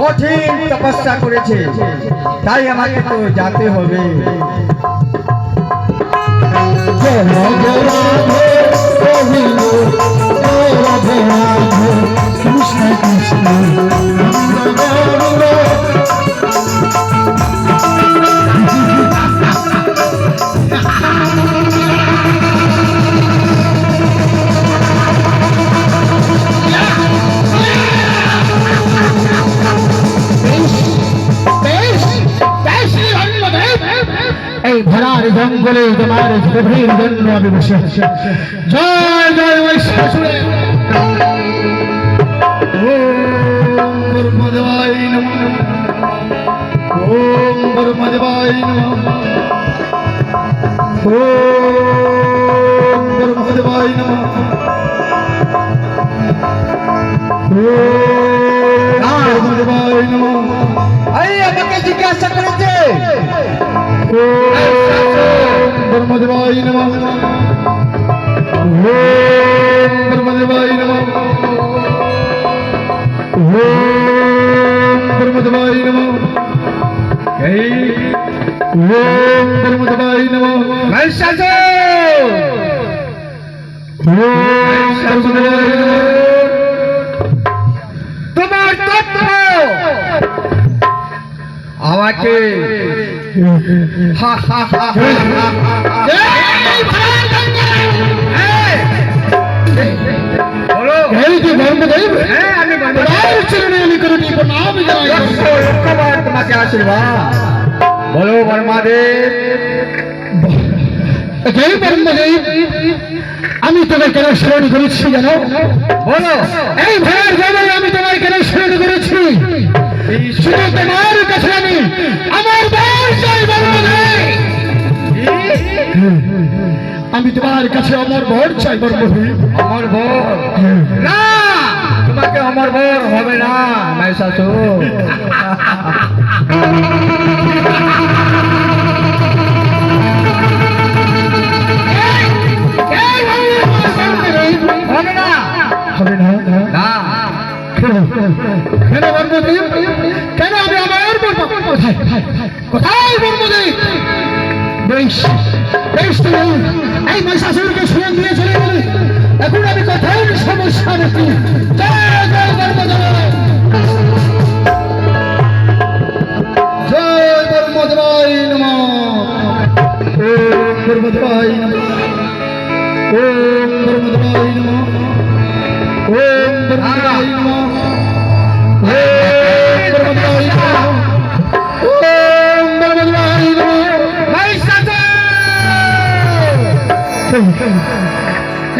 কঠিন তপস্যা করেছে, তাই আমাকে তো যেতে হবে। কৃষ্ণ কৃষ্ণ এই ভরার জঙ্গলে তোমার গভীর জন্য আমি বসে আছি। জয় জয় মহিষাসুরে। ওম ব্রহ্মদেবায় নমঃ। ওম ব্রহ্মদেবায় নমঃ। ওম ব্রহ্মদেবায় নমঃ। ওম ব্রহ্মদেবায় নমঃ। এই আমাকে জিজ্ঞাসা করেছে। ওম ব্রহ্মদেবায় নমঃ। ওম ব্রহ্মদেবায় নমঃ। ওম ব্রহ্মদেবায় নমঃ। ওম ব্রহ্মদেবায় নমঃ। মহিষাসুর, ওম ব্রহ্মদেবায় নমঃ। তোমার তত্ত্ব আমাকে হা হা হা হা হা হা। বলো। এই যে ব্রহ্মদেব, হ্যাঁ, আমি ব্রহ্মদেব। তোমার চরণে আমি করুণী প্রণাম জানাই। লক্ষবার তোমাকে আশীর্বাদ। বলো ব্রহ্মদেব। হে ব্রহ্মদেব, আমি তোমায় কেন স্মরণ করেছি জানো? বলো। এই ভয়ার জগতে আমি তোমায় কেন স্মরণ করেছি? শুধু তোমার কাছে আমি আমার বর চাই ব্রহ্মদেব। আমি তোমার কাছে আমার বর চাই ব্রহ্মদেব। আমার বর না, তোমাকে আমার বর হবে না মহিষাসুর। হবে না, হবে না? না। কেন ব্রহ্মদেব? কেন আমি আমার বর পাবো? কোথায় কোথায় ব্রহ্মদেব? বেশ বেশ, তুমি এই মহিষাসুরকে শুনে দিয়ে চলে গেলে। এখন আমি কোথায় সমস্যা দেখি? জয় জয় ব্রহ্মদেব। জয় ব্রহ্মদেবায় নমঃ। ওম ব্রহ্মদেবায় নমঃ। ওম ব্রহ্মদেবায় নমঃ। ওম ব্রহ্মদেবায় নমঃ। ওম ব্রহ্মদেবায় নমঃ। ওম ব্রহ্মদেবায় নমঃ।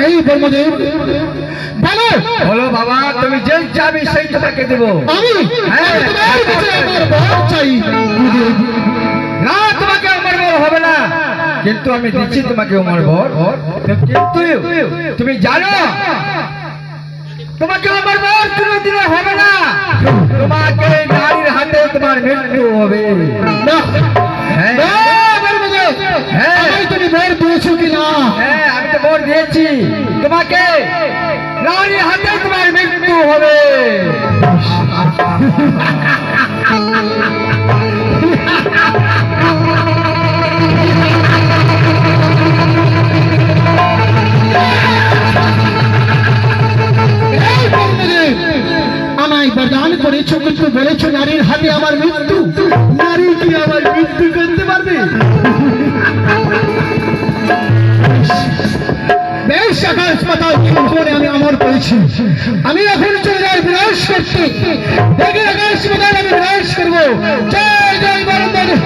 এই ব্রহ্মদেব, বলো। বলো বাবা, তুমি যে চাবি সেই তোমাকে দেবো। আমি হ্যাঁ। তোমার কাছে আমার বর চাই। না, তোমাকে আমার বর হবে না, কিন্তু আমি দিচ্ছি তোমাকে আমার বর। কিন্তু তুমি জানো তোমাকে আমার বর কোনোদিনও হবে না। তোমাকে নারীর হাতে তোমার মৃত্যু হবে। না হ্যাঁ, না ব্রহ্মদেব, হ্যাঁ। আমায় তুমি বর দিয়েছো কি না? হ্যাঁ, আমি তো বর দিয়েছি। তোমাকে নারীর হাতে তোমার মৃত্যু হবে। এই ব্রহ্মদেব, আমায় বরদান করেছো, কিন্তু বলেছো নারীর হাতে আমার মৃত্যু। নারী কি আমার মৃত্যু করতে পারবে? বেশ, আকাশ পাতাল করে আমি অমর করেছি। আমি এখন চলে যাই বিনাশ করতে। দেখে আকাশ পাতাল আমি বিনাশ করবো। জয় জয় ব্রহ্মদেব।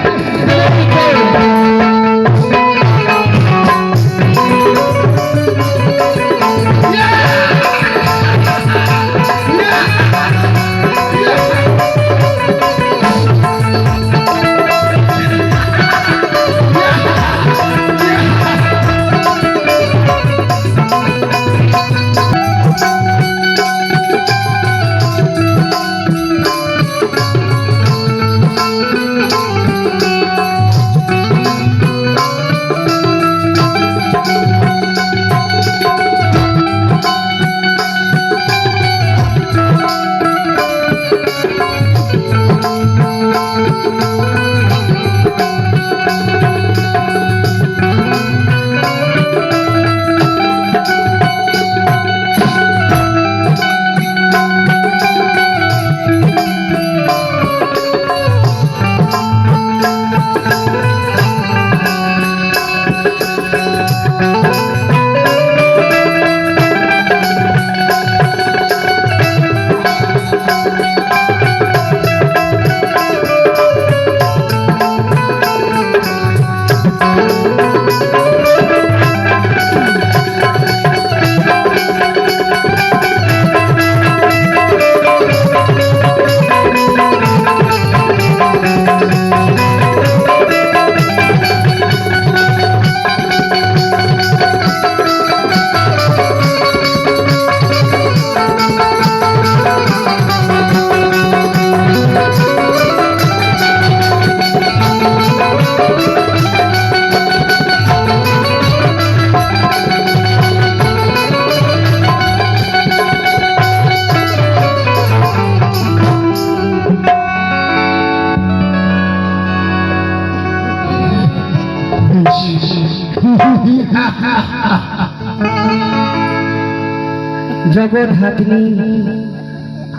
জগৎ হাতনি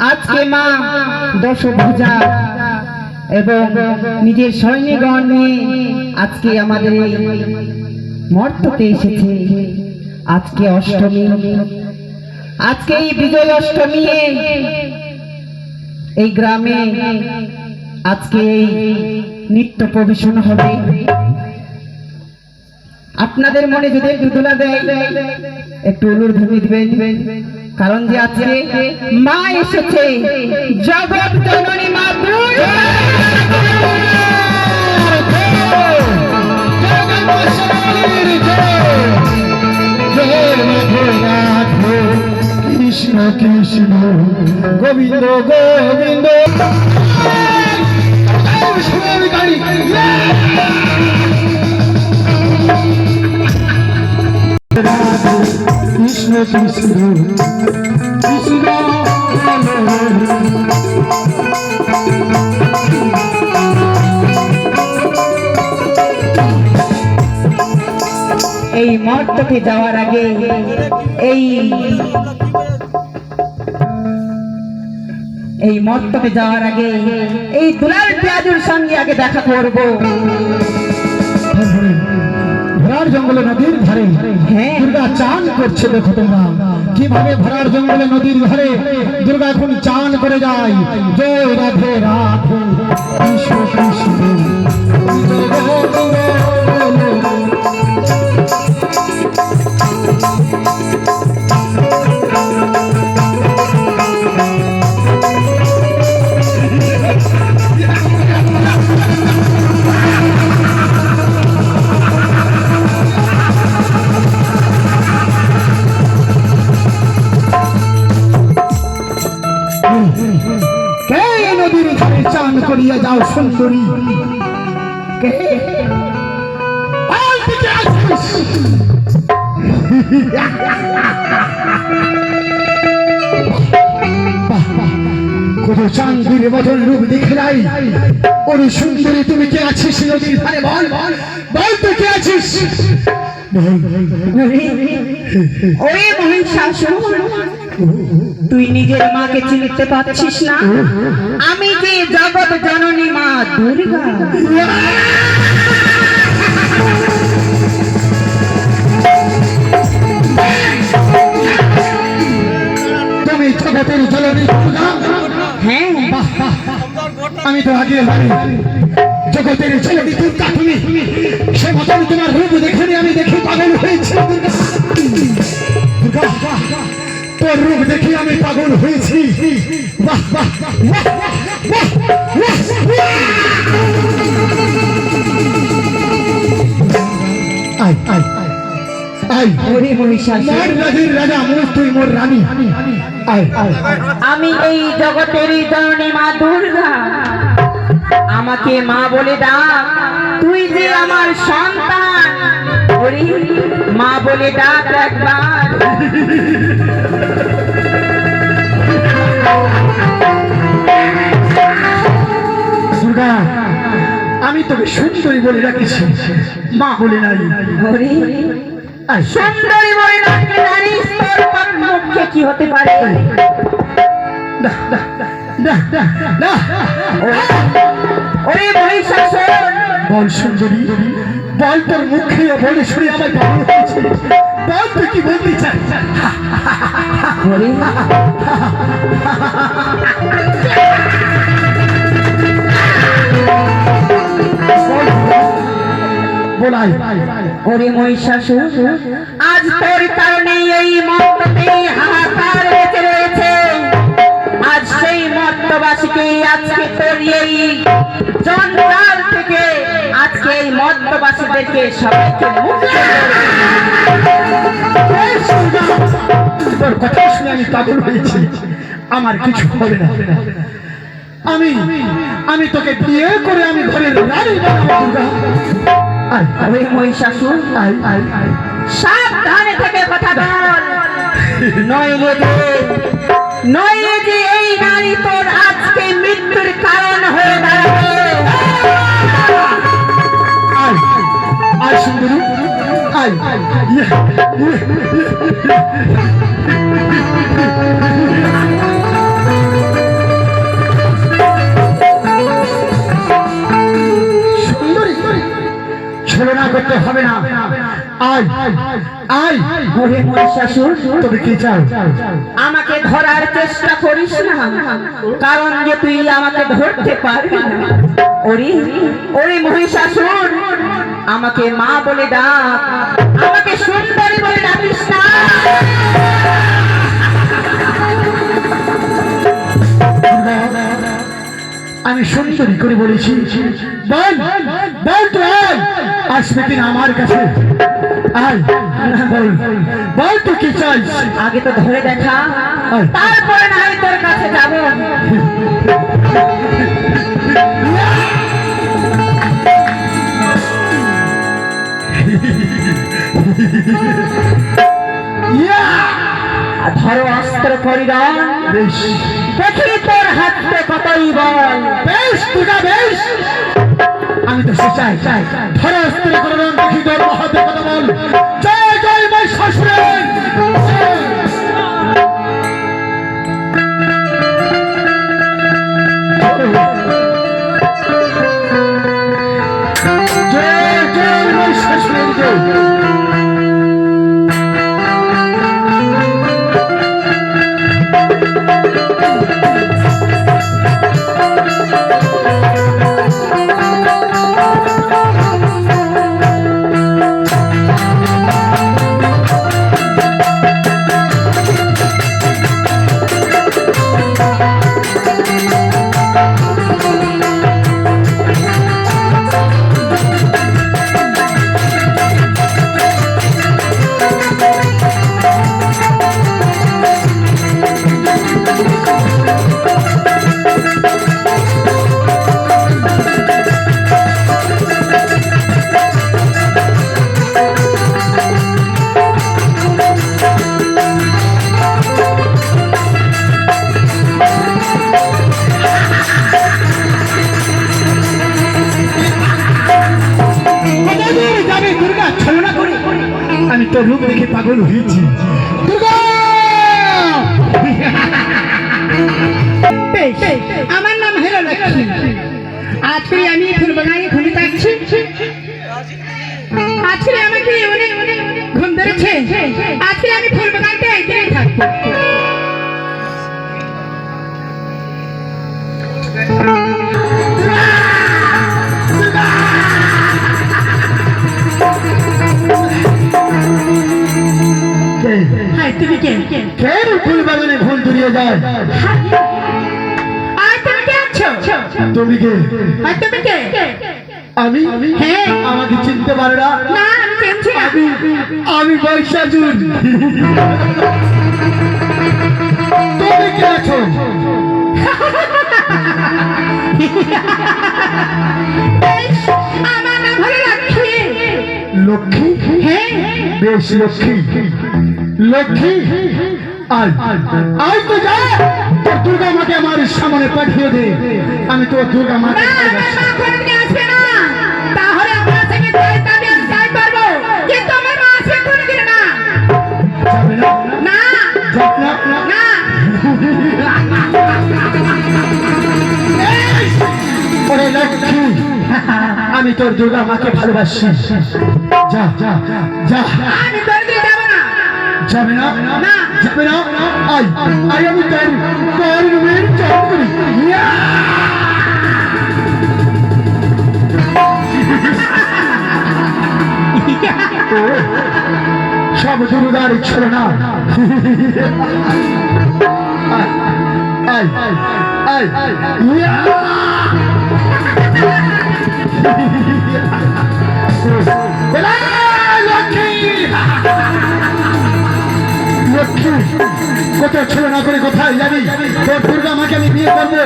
আজকে মা দশভুজা এবং নিজের সৈন্যগণ নিয়ে আজকে আমাদের এই মর্ততে এসেছে। আজকে অষ্টমী, আজকে এই বিজয় অষ্টমী এই গ্রামে আজকে এই নৃত্য পরিবেশন হবে। আপনাদের মনে যদি একটু দোলা দেয় একটু উলুর ধ্বনি দিবেন, কারণ যে আজকে মা এসেছে, জগৎ জননী মা দুর্গা। কৃষ্ণ কৃষ্ণ গোবিন্দ গোবিন্দ কৃষ্ণ কৃষ্ণ কৃষ্ণ এই মর্তকে যাওয়ার আগে এই মর্তকে যাওয়ার আগে এই দুলাল পেঁয়াজুর সঙ্গে আগে দেখা করব। ভরার জঙ্গলে নদীর ধারে হ্যাঁ। দুর্গা চান করছে, দেখো তোমরা কিভাবে ভরার জঙ্গলে নদীর ধারে দুর্গা এখন চান করে যায়। জয় রাধে রাধে কৃষ্ণ কৃষ্ণ কে নদীর ধারে চান করিয়া যাও সুন্দরী? কে কত চাঁদের বদল রূপ দেখিলাই। ওরে সুন্দরী তুমি কে আছিস নদীর ধারে? বল বল বল তুই কে আছিস? ওরে মহিষাসুর, তুই নিজের মাকে চিনতে পারছিস না? আমি যে জগৎ জননী মা দুর্গা। তুমি জগতের জননী দুর্গা? হ্যাঁ, আমি তো আগে জানি জগতের জননী দুর্গা তুমি। সে মতন তোমার রূপ দেখে আমি দেখি পাগল হয়েছি। দুর্গা তোর রূপ দেখে আমি পাগল হয়েছি। বাহ বাহ বাহ বাহ আই আই আই ওরে মহিষাসুর, মোর রাজের রাজা মোর তুই মোর রানী। আই আই আমি এই জগতের জননী মা দুর্গা। আমাকে মা বলে ডাক, তুই যে আমার সন্তান। ওরে মা বলে ডাক একবার। দুর্গা আমি তোকে সুন্দরী বলে রাখিছি, মা বলে নাই। ওরে আই সুন্দরী বলে ডাকলে জানিস তোর মুখে কি হতে পারে? না না না না না ওরে মহিষাসুর, বল সুন্দরী বল তোর মুখে বলে শুনে আমার পাগল হয়েছে। বল তুই কি বলতে চাই? ওরে বলাই ওরে মহিষাসুর, আজ তোর কারণে এই মর্ততে হাহাকার বেঁচে রয়েছে। আজ সেই মর্তবাসীকে আজকে তোর এই জঞ্জাল থেকে আজকে এই মর্তবাসীদেরকে সবাইকে মুক্ত তোর কথা শুনে আমি পাগল হয়েছি। আমার কিছু হবে না। আমি আমি তোকে বিয়ে করে আমি ঘরের রানী বানাবো। দুর্গা ওরে মহিষাসুর, আই আই আই সাবধানে থেকে কথা বল, নইলে যে এই নারী তোর আজকে মৃত্যুর কারণ হয়ে দাঁড়াবে। আই আই সুন্দরী আয় সুন্দরী ছলনা করতে হবে না আয় আয় ওরে মহিষাসুর, তবে কি চাও আমাকে ধরার চেষ্টা করিস না, কারণ যে তুই আমাকে ধরতে পারবি না। ওরে ওরে মহিষাসুর, আমাকে মা বলে ডাক, আমাকে সুন্দরী বলে ডাকিস না। আমি সুন্দরী করে বলেছি বল বল তো আয় আসবে কিনা আমার কাছে আয় বল বল তো কি চাই আগে তো ধরে দেখা, তারপরে না হয় তোর কাছে যাব। ধরো অস্ত্র করিডর, বেশ দেখি তোর হাতে কতই বল। বেশ দুর্গা বেশ আমি তো সে চাই ধরে অস্ত্র করে দেখি তোর হাতে কথা বল জয় জয় মহিষাসুর জয় জয় মহিষাসুরের জয় আমি তো রূপ দেখে পাগল হয়েছি দুর্গা আমার নাম হলো লক্ষ্মী। আজকে আমি ফুল বাগানে ঘুরে থাকছি, আজকে আমাকে অনেক ঘুম ধরেছে, আজকে আমি ফুল বাগানতে একদিনে থাকবো। হ্যাঁ তুমি কে? কেন ফুল বাগানে ফুল ধরিয়ে যায় আর তুমি কে আছো? তুমি কে আর তুমি কে? আমি হ্যাঁ। আমাকে চিনতে পারো না না আমি চিনছি না। আমি মহিষাসুর তুমি কে আছো বেশ, আমার নাম হলো লক্ষ্মী। লক্ষ্মী হ্যাঁ বেশ লক্ষ্মী লক্ষ্মী আয় আয় তো যা তোর দুর্গা মাকে আমার সামনে পাঠিয়ে দে আমি তো দুর্গা মাকে না, ভালোবাসি। মা কোনোদিন আসবে না। তাহলে আপনার সঙ্গে যাই দাবি আমি তাই করবো, কিন্তু আমার মা আসবে কোনোদিন না। যাবে না না, যাবে না না। ওরে লক্ষ্মী আমি তোর দুর্গা মাকে ভালোবাসি যা যা যা আমি কোনোদিন যাবো না। যাবে না না। যাবে না আয় আয় আমি তোর রুমের চাপ করি ইয়া! সব দুর্গার ছিল না আয় আয় আয় ইয়া! এলা, লক্ষ্মী লক্ষ্মী কোথায় ছিল না করে কোথায় যাবি তোর দুর্গা মাকে আমি বিয়ে করবো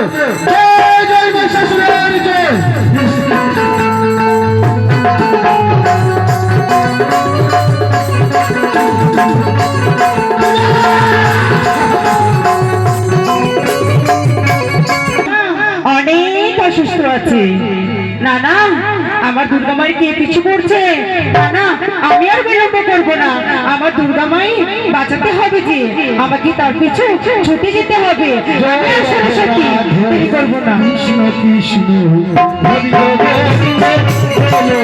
জয় জয় মহিষাসুরের জয় অনেক অসুস্থ আছে। না না, আমার দুর্গা মায়ের কে পিছু করছে? না না, আমি আর বিলম্ব করবো না। আমার দুর্গা মাই বাঁচাতে হবে যে, আমাকে তার পিছু ছুটে যেতে হবে। আমি আর সরস্বতী দেরি করবো না। কৃষ্ণ কৃষ্ণ হরি গোবিন্দ বলো।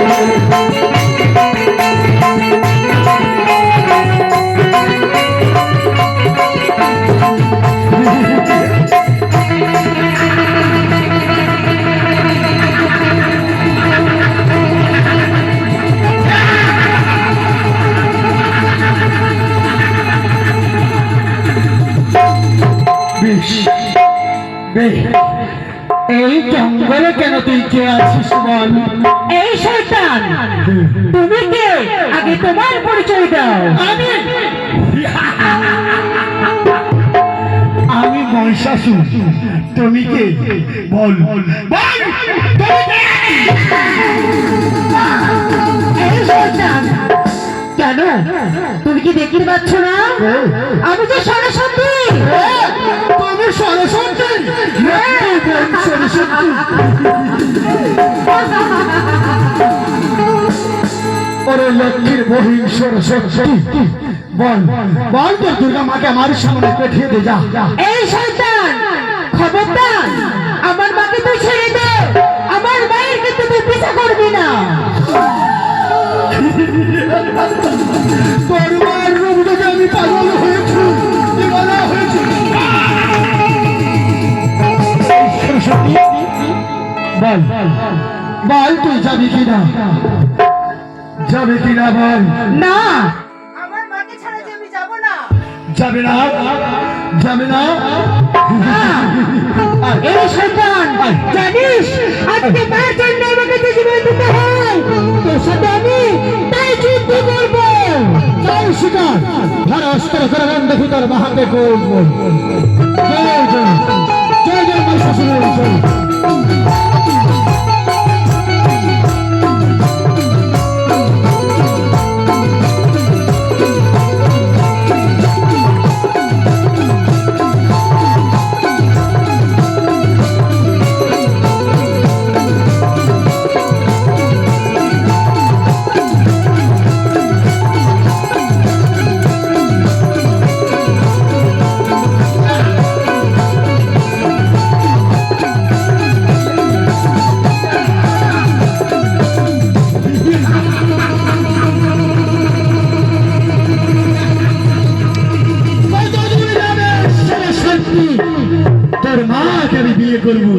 বেশ বেশ, এই জঙ্গলে কেন তুই কে আছিস বল? এই শয়তান, তুমি কে? আগে তোমার পরিচয় দাও। আমি মহিষাসুর। তুমি কে বল বল বল, তুমি কে? এই শয়তান, কেন তুমি কি দেখতে পাচ্ছ না? আমি যে সরস্বতী। তুমি সরস্বতী? সরস্বতী ওরে লক্ষ্মীর বহিন সরস্বতী, বল বল তোর দুর্গা মাকে আমার সামনে পাঠিয়ে দে যা। এই শয়তান, খবরদার আমার মাকে তুই ছেড়ে দে। আমার মায়ের কিন্তু তুই পিছা করবি না। তোর মায়ের রূপ দেখে আমি পাগল হয়েছি, দিওয়ানা হয়েছি। সরস্বতী বল বল তুই যাবি কিনা, যাবে কিনা বল। না, আমার মাকে ছাড়া যে আমি যাব না। যাবে না, যাবে না। এই শয়তান, জানিস আজকে মায়ের জন্য আমাকে যে জীবন দিতে হয়, তোর সাথে আমি তাই যুদ্ধ করবো। তাই শিকার ধর অস্ত্র করে দেখি তোর মাহাতে করব। জয় জয় জয় জয় মহিষাসুরের জয়। তোর মাকে আমি বিয়ে করবো।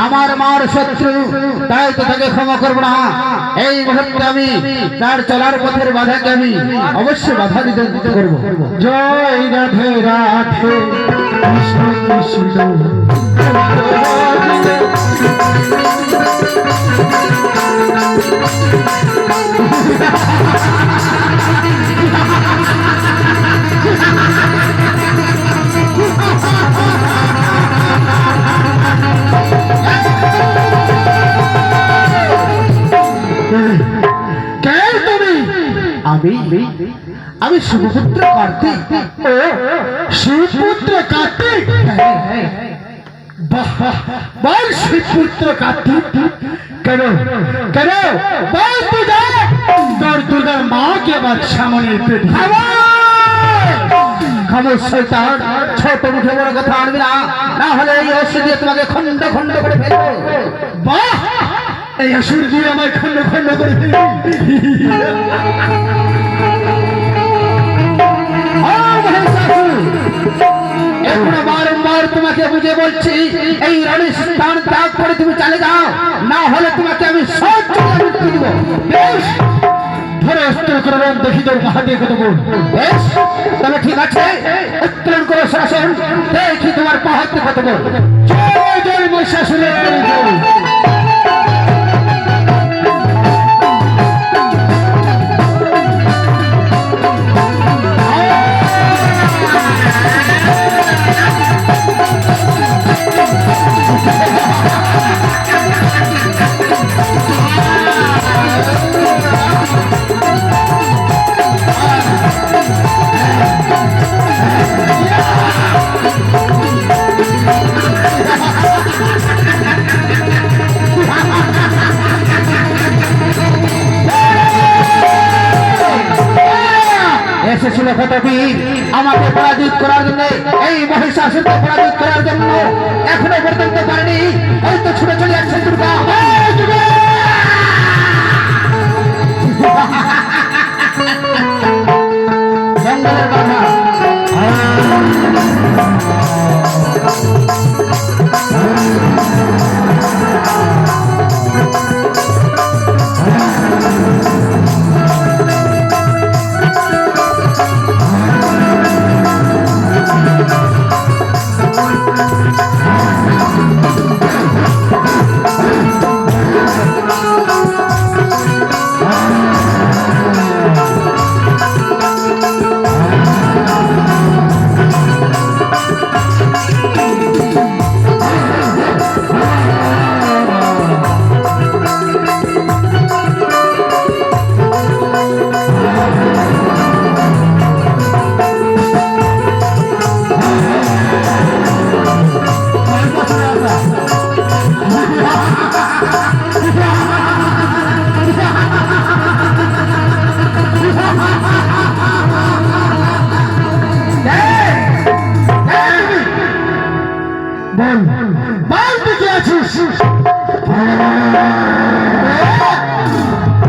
আমার মার শত্রু, তাই তো তাকে ক্ষমা করবো না। এই মুহূর্তে আমি তার চলার পথের বাধাকে আমি অবশ্যই বাধা দিতে করবো। জয় রাধে রাধে কৃষ্ণ কৃষ্ণ। আমি শিবপুত্র কার্তিক। ও শিবপুত্র কার্তিক, বল শিবপুত্র কার্তিক কেন কেন বল তুই যা তোর দুর্গার মাকে আবার সামনে পেটি। খামোশ শয়তান, ছোট মুখে বড় কথা আনবি না, না হলে এই অসুর দিয়ে তোমাকে খন্ড খন্ড করে ফেলবো। বাহ, এই অসুর দিয়ে আমায় খন্ড খন্ড করে ফেলবি। এখনো বারংবার তোমাকে বুঝে বলছি, এই রণের স্থান ত্যাগ করে তুমি চলে যাও, না হলে তোমাকে আমি সহ্য মৃত্যু দিব। বেশ, ধরে অস্ত্র করে দেখি তোর হাতে কত বল। বেশ, তবে ঠিক আছে, উত্তোলন করো শাসন, দেখি তোমার পাহাড়তে কত বল। জয় জয় মহিষাসুরের পরিচয়। এসেছিল কতবীর আমাকে পরাজিত করার জন্য, এই মহিষাসুরকে পরাজিত করার জন্য, এখনো পর্যন্ত পারেনি। এই তো ছুটে চলে যাচ্ছে দুর্গা। জঙ্গলের বাধা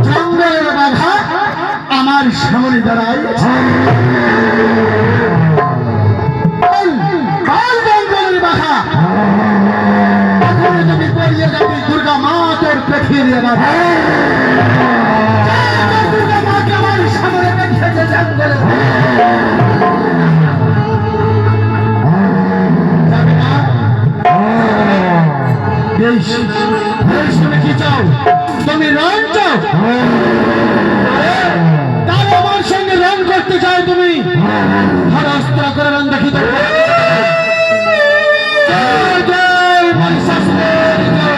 জঙ্গলের বাধা আমার সামনে দাঁড়ায়। জঙ্গলের বাধা তুমি পড়িয়ে যাবি দুর্গা মা তোর পেঠিয়ে দিয়ে বাধা। দুর্গা মাকে আমার সামনে রেখেছে জঙ্গলে তুমি কি চাও? তুমি রং চাও? তাহলে আমার সঙ্গে রং করতে চাও তুমি? অস্ত্র করে রং দেখি তো। জয় জয় মহিষাসুরের জয়।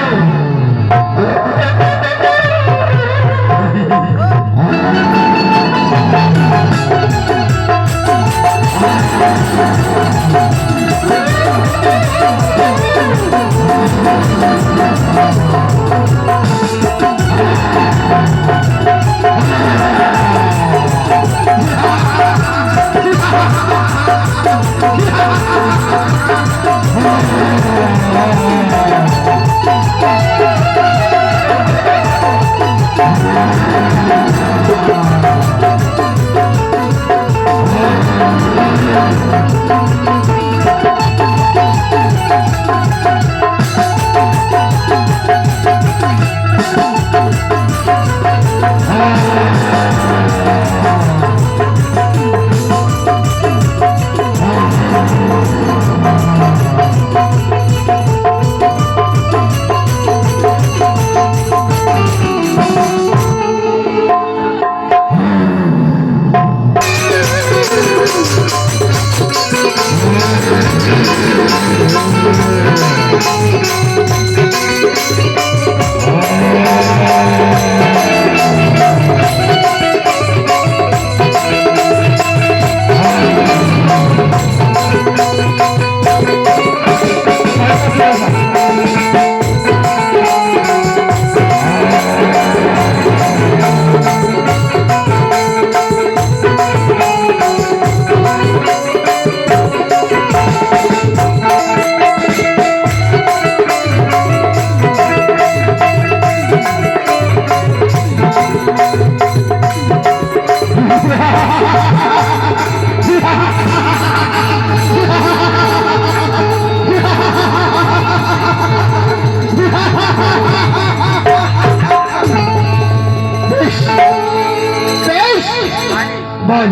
বল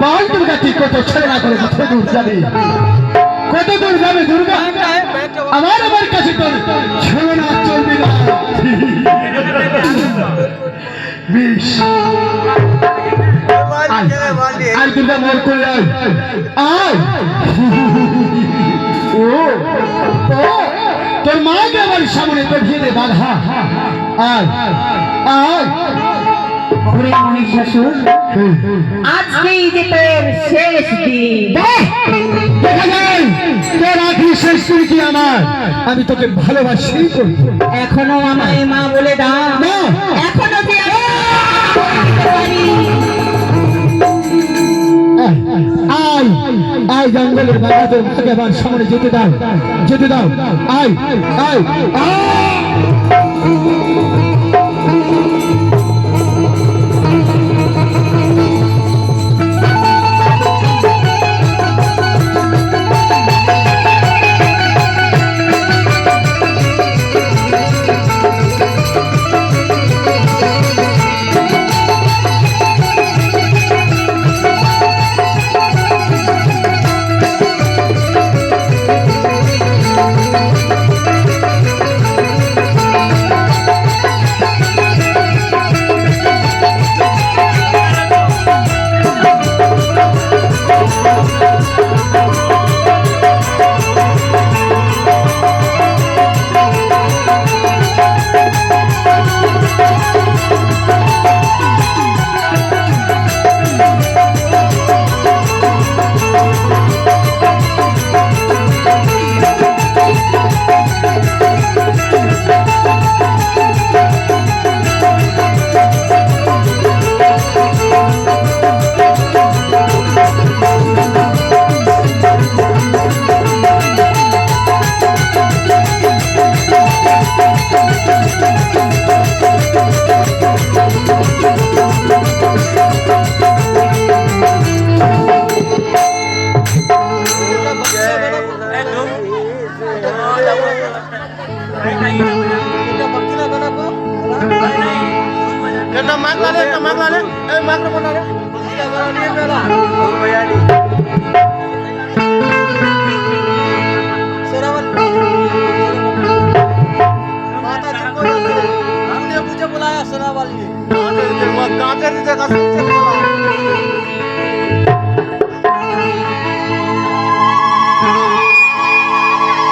বল দুর্গা তুই কত ছেড়ে না করে কত দূর যাবে দুর্গা আমার কাছে বেশ আর দুর্গা মোর করে আয় আয় ও ও তোর মাকে আমার সামনে পাঠিয়ে দে বাধা আয় আয় ওরে মহিষাসুর, আজকেই যে তোর শেষ দিন। দেখা যায় তোর আখি শেষ করে কি আমার আমি তোকে ভালোবাসি করবো এখনো আমায় মা বলে ডাক, না এখনো যে আমি বলতে পারি। আয় আয় জঙ্গলের বাধা তোর মাকে আমার সামনে যেতে দাও আয় আয় আয়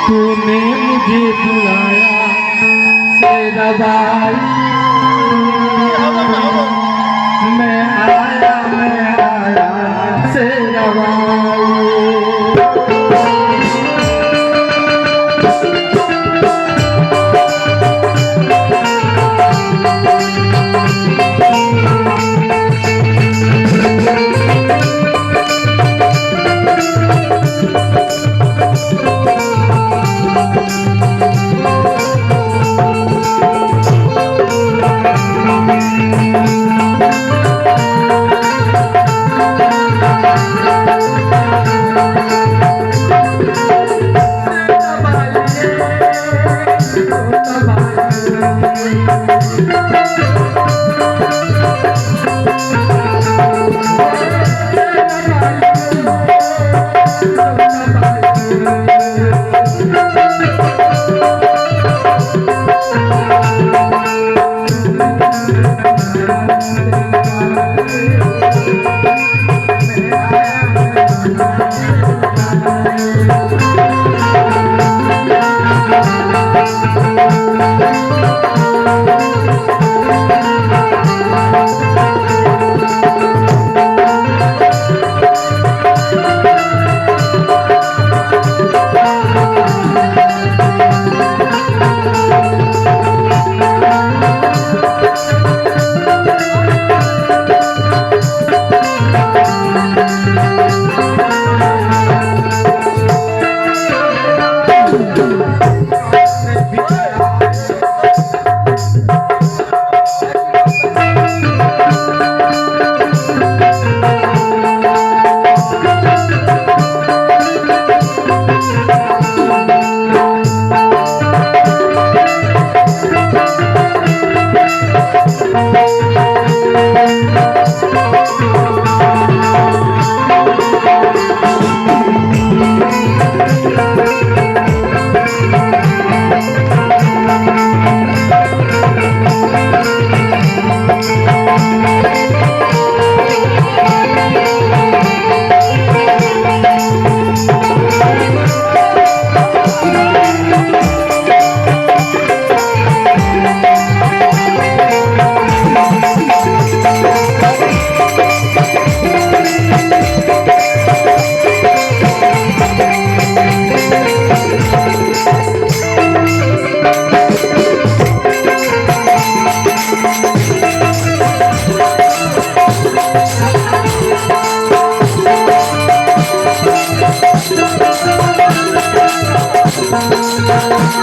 तूने मुझे बुलाया शेराबाई, मैं आया शेराबाई। এই